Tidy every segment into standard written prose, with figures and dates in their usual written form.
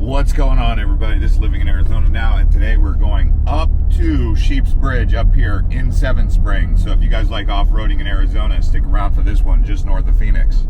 What's going on, everybody? This is Living in Arizona Now, and today we're going up to Sheep's Bridge up here in Seven Springs. So if you guys like off-roading in Arizona, stick around for this one just north of Phoenix.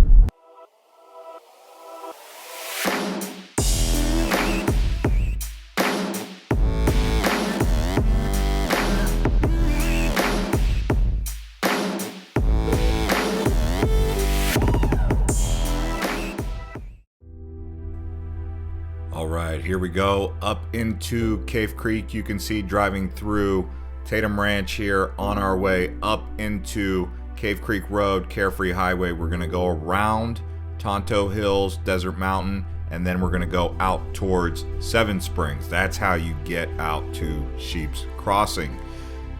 All right, here we go up into Cave Creek. You can see driving through Tatum Ranch here on our way up into Cave Creek Road, Carefree Highway. We're gonna go around Tonto Hills, Desert Mountain, and then we're gonna go out towards Seven Springs. That's how you get out to Sheep's Crossing.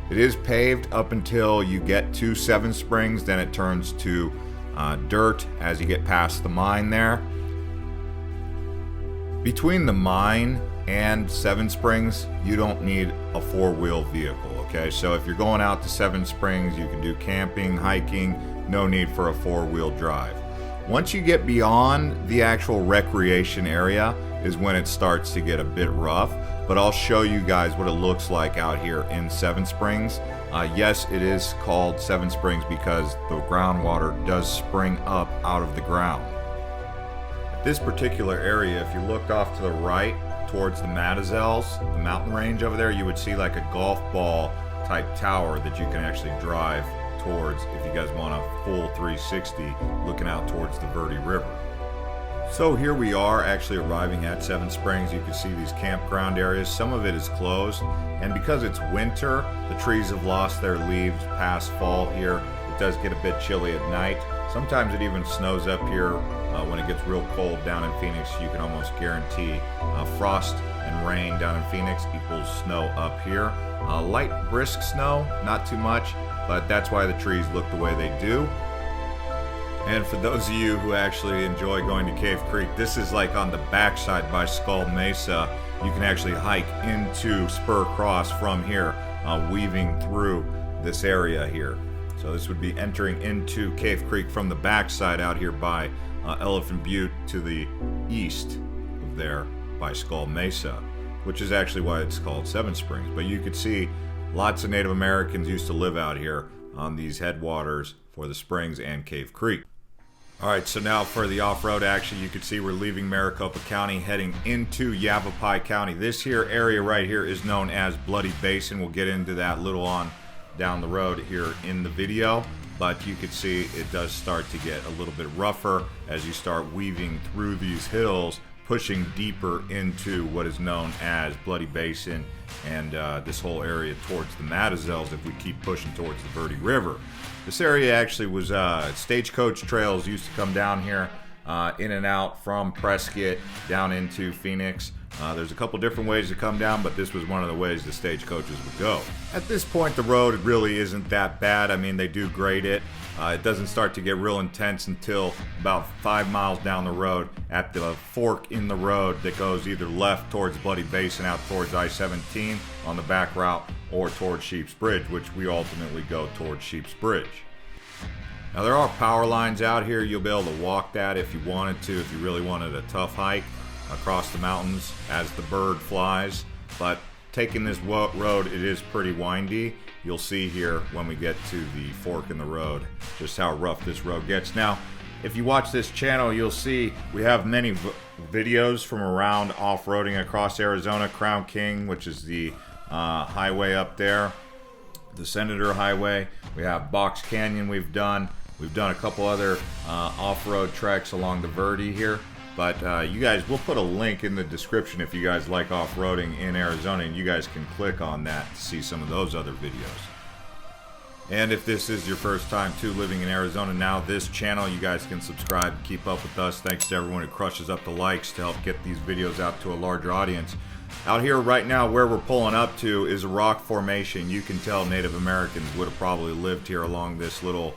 It is paved up until you get to Seven Springs, then it turns to dirt as you get past the mine there. Between the mine and Seven Springs, you don't need a four-wheel vehicle, okay? So if you're going out to Seven Springs, you can do camping, hiking, no need for a four-wheel drive. Once you get beyond the actual recreation area is when it starts to get a bit rough, but I'll show you guys what it looks like out here in Seven Springs. Yes, it is called Seven Springs because the groundwater does spring up out of the ground. This particular area, if you looked off to the right towards the Matazels, the mountain range over there, you would see like a golf ball type tower that you can actually drive towards if you guys want a full 360 looking out towards the Verde River. So here we are actually arriving at Seven Springs. You can see these campground areas. Some of it is closed, and because it's winter, the trees have lost their leaves past fall here. It does get a bit chilly at night. Sometimes it even snows up here. When it gets real cold down in Phoenix, you can almost guarantee frost and rain down in Phoenix equals snow up here. Light brisk snow, not too much, but that's why the trees look the way they do. And for those of you who actually enjoy going to Cave Creek, this is like on the backside by Skull Mesa. You can actually hike into Spur Cross from here, weaving through this area here. So this would be entering into Cave Creek from the backside out here by Elephant Butte to the east of there by Skull Mesa, which is actually why it's called Seven Springs. But you could see lots of Native Americans used to live out here on these headwaters for the springs and Cave Creek. All right, so now for the off-road action, you can see we're leaving Maricopa County heading into Yavapai County. This here area right here is known as Bloody Basin. We'll get into that a little on down the road here in the video, but you can see it does start to get a little bit rougher as you start weaving through these hills, pushing deeper into what is known as Bloody Basin and this whole area towards the Matazels if we keep pushing towards the Verde River. This area actually was stagecoach trails used to come down here in and out from Prescott down into Phoenix. There's a couple different ways to come down, but this was one of the ways the stagecoaches would go. At this point, the road really isn't that bad. I mean, they do grade it. It doesn't start to get real intense until about 5 miles down the road at the fork in the road that goes either left towards Bloody Basin out towards I-17 on the back route or towards Sheep's Bridge, which we ultimately go towards Sheep's Bridge. Now, there are power lines out here. You'll be able to walk that if you wanted to, if you really wanted a tough hike across the mountains as the bird flies. But taking this road, it is pretty windy. You'll see here when we get to the fork in the road just how rough this road gets. Now, if you watch this channel, you'll see we have many videos from around off-roading across Arizona. Crown King, which is the highway up there, the Senator Highway. We have Box Canyon we've done a couple other off-road treks along the Verde here. But you guys, we'll put a link in the description if you guys like off-roading in Arizona, and you guys can click on that to see some of those other videos. And if this is your first time too living in Arizona Now, this channel, you guys can subscribe and keep up with us. Thanks to everyone who crushes up the likes to help get these videos out to a larger audience. Out here right now where we're pulling up to is a rock formation. You can tell Native Americans would have probably lived here along this little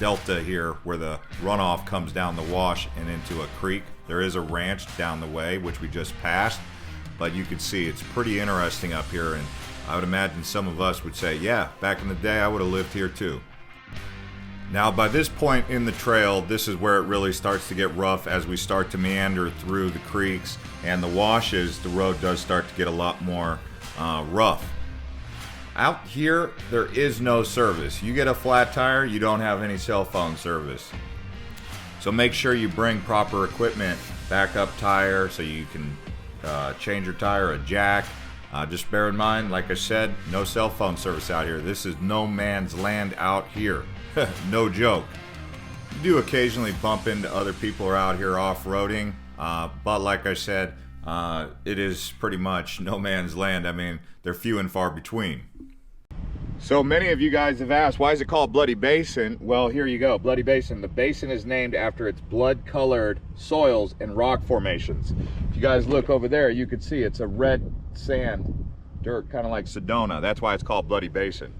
delta here where the runoff comes down the wash and into a creek. There is a ranch down the way which we just passed, but you can see it's pretty interesting up here, and I would imagine some of us would say, yeah, back in the day I would have lived here too. Now by this point in the trail, this is where it really starts to get rough. As we start to meander through the creeks and the washes, the road does start to get a lot more rough. Out here, there is no service. You get a flat tire, you don't have any cell phone service. So make sure you bring proper equipment, backup tire, so you can change your tire, a jack. Just bear in mind, like I said, no cell phone service out here. This is no man's land out here. No joke. You do occasionally bump into other people who are out here off-roading, but like I said, it is pretty much no man's land. I mean, they're few and far between. So many of you guys have asked, why is it called Bloody Basin? Well, here you go, Bloody Basin. The basin is named after its blood-colored soils and rock formations. If you guys look over there, you can see it's a red sand, dirt, kind of like Sedona. That's why it's called Bloody Basin.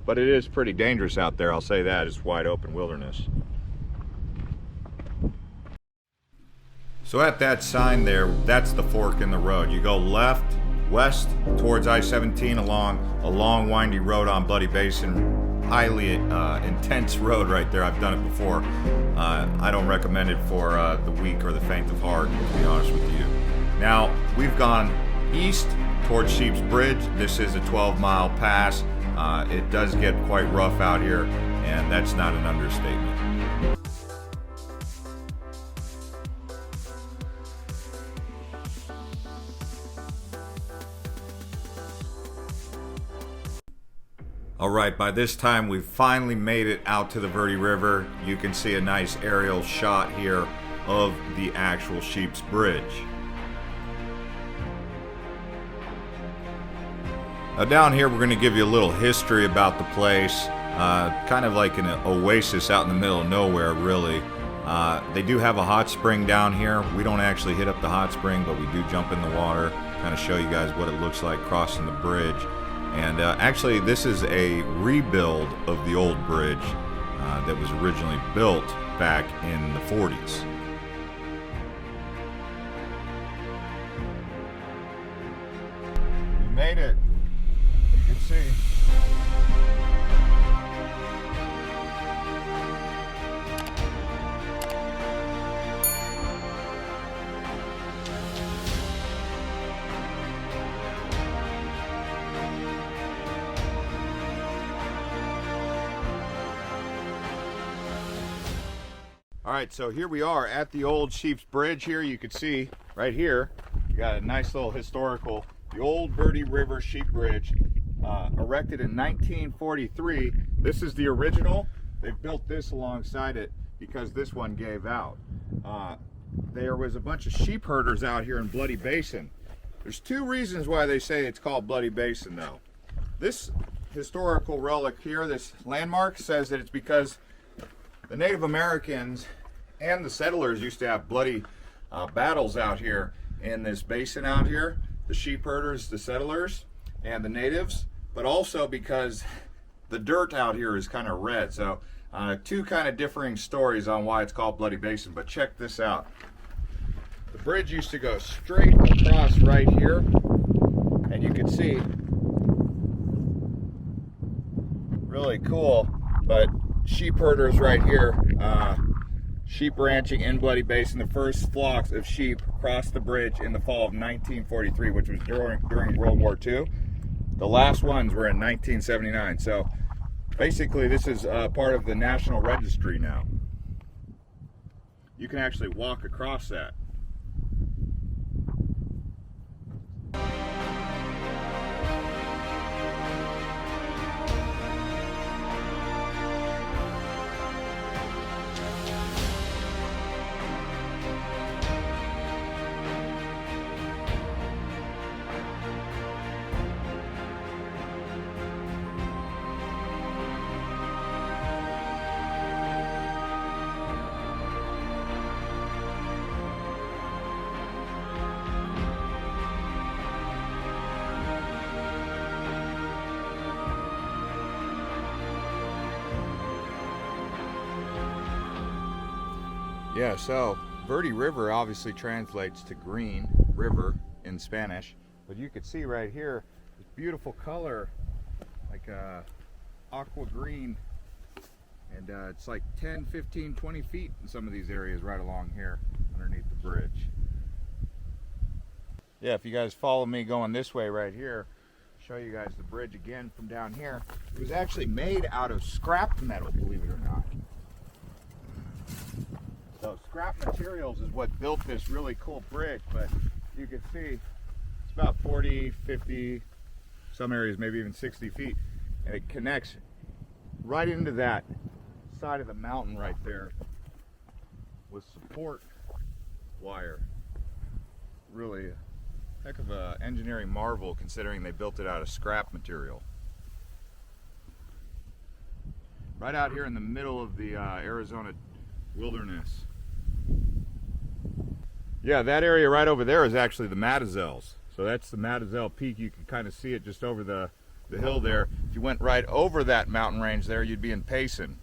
But it is pretty dangerous out there, I'll say that. It's wide open wilderness. So at that sign there, that's the fork in the road. You go left, west towards I-17 along a long windy road on Bloody Basin. Highly intense road right there. I've done it before. I don't recommend it for the weak or the faint of heart, to be honest with you. Now, we've gone east towards Sheep's Bridge. This is a 12-mile pass. It does get quite rough out here, and that's not an understatement. Alright, by this time we've finally made it out to the Verde River. You can see a nice aerial shot here of the actual Sheep's Bridge. Now down here we're going to give you a little history about the place. Kind of like an oasis out in the middle of nowhere, really. They do have a hot spring down here. We don't actually hit up the hot spring, but we do jump in the water, kind of show you guys what it looks like crossing the bridge. And actually this is a rebuild of the old bridge that was originally built back in the 40s. We made it. You can see. Alright, so here we are at the old Sheep's Bridge here. You can see right here, we got a nice little historical, the old Verde River Sheep Bridge, erected in 1943. This is the original. They built this alongside it because this one gave out. There was a bunch of sheep herders out here in Bloody Basin. There's two reasons why they say it's called Bloody Basin though. This historical relic here, this landmark, says that it's because the Native Americans and the settlers used to have bloody battles out here in this basin out here. The sheep herders, the settlers, and the natives, but also because the dirt out here is kind of red. So two kind of differing stories on why it's called Bloody Basin, but check this out. The bridge used to go straight across right here, and you can see, really cool, but sheep herders right here, sheep ranching in Bloody Basin. The first flocks of sheep crossed the bridge in the fall of 1943, which was during World War II. The last ones were in 1979. So basically this is part of the National Registry now. You can actually walk across that. Yeah, so Verde River obviously translates to green river in Spanish, but you can see right here this beautiful color, like aqua green, And it's like 10, 15, 20 feet in some of these areas right along here underneath the bridge. Yeah, if you guys follow me going this way right here, show you guys the bridge again from down here. It was actually made out of scrap metal, believe it or not. So scrap materials is what built this really cool bridge, but you can see it's about 40, 50, some areas maybe even 60 feet, and it connects right into that side of the mountain right there with support wire. Really a heck of a engineering marvel considering they built it out of scrap material. Right out here in the middle of the Arizona wilderness. Yeah, that area right over there is actually the Matazels. So that's the Matazel Peak. You can kind of see it just over the hill there. If you went right over that mountain range there, you'd be in Payson.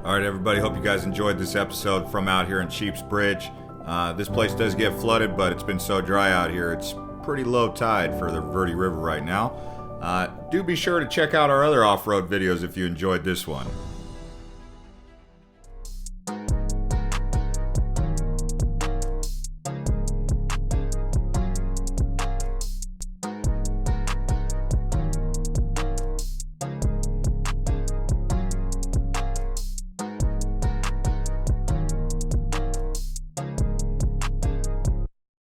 All right, everybody, hope you guys enjoyed this episode from out here in Sheep's Bridge. This place does get flooded, but it's been so dry out here. It's pretty low tide for the Verde River right now. Do be sure to check out our other off-road videos if you enjoyed this one.